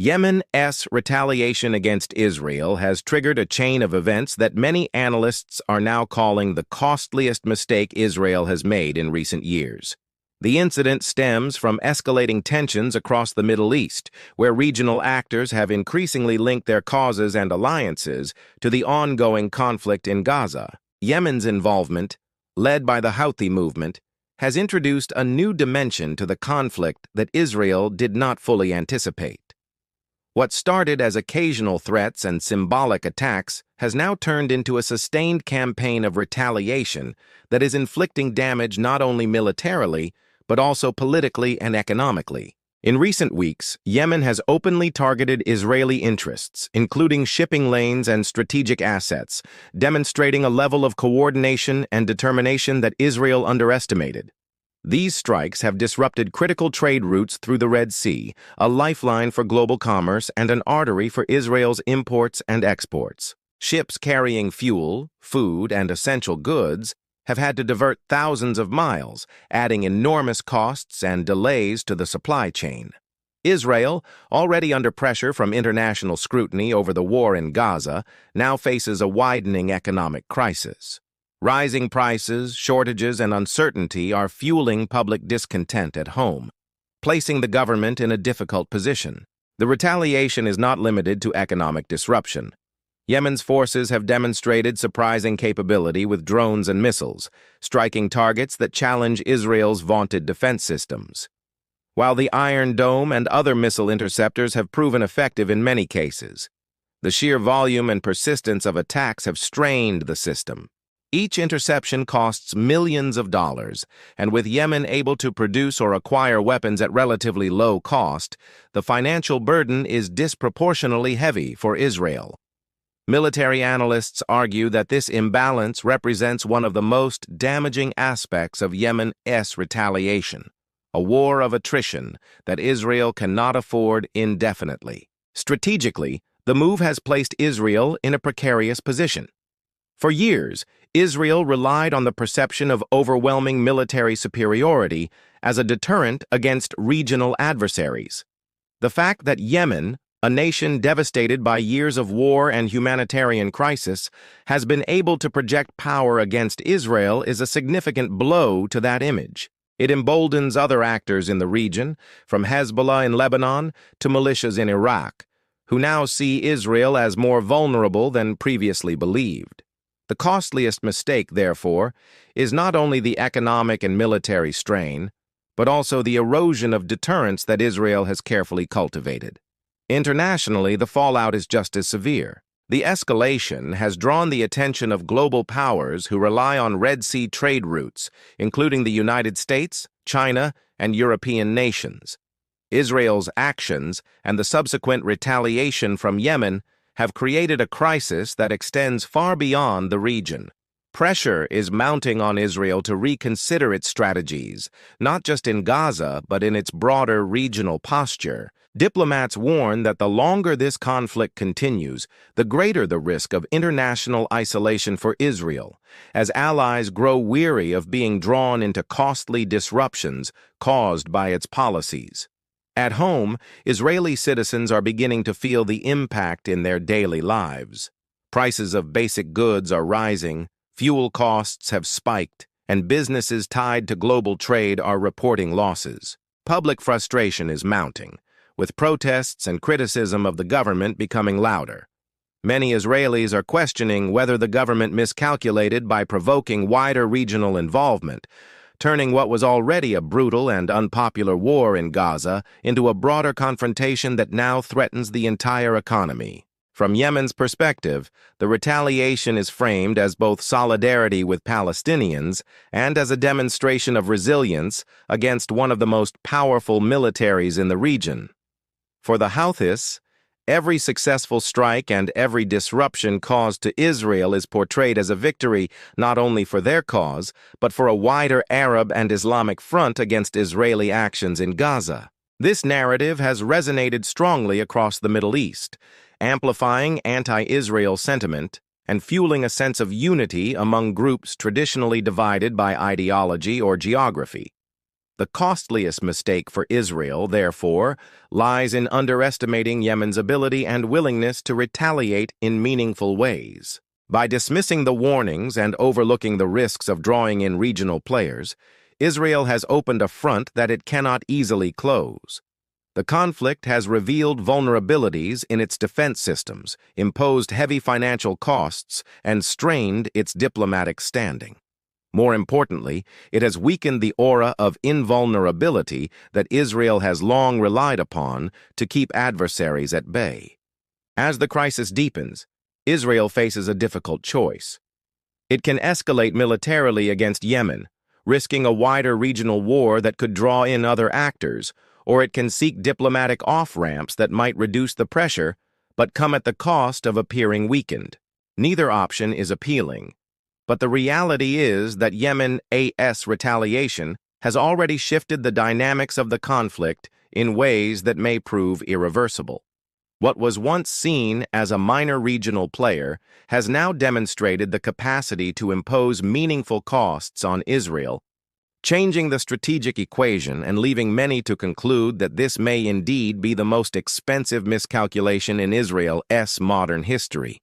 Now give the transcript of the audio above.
Yemen's retaliation against Israel has triggered a chain of events that many analysts are now calling the costliest mistake Israel has made in recent years. The incident stems from escalating tensions across the Middle East, where regional actors have increasingly linked their causes and alliances to the ongoing conflict in Gaza. Yemen's involvement, led by the Houthi movement, has introduced a new dimension to the conflict that Israel did not fully anticipate. What started as occasional threats and symbolic attacks has now turned into a sustained campaign of retaliation that is inflicting damage not only militarily, but also politically and economically. In recent weeks, Yemen has openly targeted Israeli interests, including shipping lanes and strategic assets, demonstrating a level of coordination and determination that Israel underestimated. These strikes have disrupted critical trade routes through the Red Sea, a lifeline for global commerce and an artery for Israel's imports and exports. Ships carrying fuel, food, and essential goods have had to divert thousands of miles, adding enormous costs and delays to the supply chain. Israel, already under pressure from international scrutiny over the war in Gaza, now faces a widening economic crisis. Rising prices, shortages, and uncertainty are fueling public discontent at home, placing the government in a difficult position. The retaliation is not limited to economic disruption. Yemen's forces have demonstrated surprising capability with drones and missiles, striking targets that challenge Israel's vaunted defense systems. While the Iron Dome and other missile interceptors have proven effective in many cases, the sheer volume and persistence of attacks have strained the system. Each interception costs millions of dollars, and with Yemen able to produce or acquire weapons at relatively low cost, the financial burden is disproportionately heavy for Israel. Military analysts argue that this imbalance represents one of the most damaging aspects of Yemen's retaliation, a war of attrition that Israel cannot afford indefinitely. Strategically, the move has placed Israel in a precarious position. For years, Israel relied on the perception of overwhelming military superiority as a deterrent against regional adversaries. The fact that Yemen, a nation devastated by years of war and humanitarian crisis, has been able to project power against Israel is a significant blow to that image. It emboldens other actors in the region, from Hezbollah in Lebanon to militias in Iraq, who now see Israel as more vulnerable than previously believed. The costliest mistake, therefore, is not only the economic and military strain, but also the erosion of deterrence that Israel has carefully cultivated. Internationally, the fallout is just as severe. The escalation has drawn the attention of global powers who rely on Red Sea trade routes, including the United States, China, and European nations. Israel's actions and the subsequent retaliation from Yemen have created a crisis that extends far beyond the region. Pressure is mounting on Israel to reconsider its strategies, not just in Gaza, but in its broader regional posture. Diplomats warn that the longer this conflict continues, the greater the risk of international isolation for Israel, as allies grow weary of being drawn into costly disruptions caused by its policies. At home, Israeli citizens are beginning to feel the impact in their daily lives. Prices of basic goods are rising, fuel costs have spiked, and businesses tied to global trade are reporting losses. Public frustration is mounting, with protests and criticism of the government becoming louder. Many Israelis are questioning whether the government miscalculated by provoking wider regional involvement, turning what was already a brutal and unpopular war in Gaza into a broader confrontation that now threatens the entire economy. From Yemen's perspective, the retaliation is framed as both solidarity with Palestinians and as a demonstration of resilience against one of the most powerful militaries in the region. For the Houthis, every successful strike and every disruption caused to Israel is portrayed as a victory not only for their cause, but for a wider Arab and Islamic front against Israeli actions in Gaza. This narrative has resonated strongly across the Middle East, amplifying anti-Israel sentiment and fueling a sense of unity among groups traditionally divided by ideology or geography. The costliest mistake for Israel, therefore, lies in underestimating Yemen's ability and willingness to retaliate in meaningful ways. By dismissing the warnings and overlooking the risks of drawing in regional players, Israel has opened a front that it cannot easily close. The conflict has revealed vulnerabilities in its defense systems, imposed heavy financial costs, and strained its diplomatic standing. More importantly, it has weakened the aura of invulnerability that Israel has long relied upon to keep adversaries at bay. As the crisis deepens, Israel faces a difficult choice. It can escalate militarily against Yemen, risking a wider regional war that could draw in other actors, or it can seek diplomatic off-ramps that might reduce the pressure, but come at the cost of appearing weakened. Neither option is appealing. But the reality is that Yemen's retaliation has already shifted the dynamics of the conflict in ways that may prove irreversible. What was once seen as a minor regional player has now demonstrated the capacity to impose meaningful costs on Israel, changing the strategic equation and leaving many to conclude that this may indeed be the most expensive miscalculation in Israel's modern history.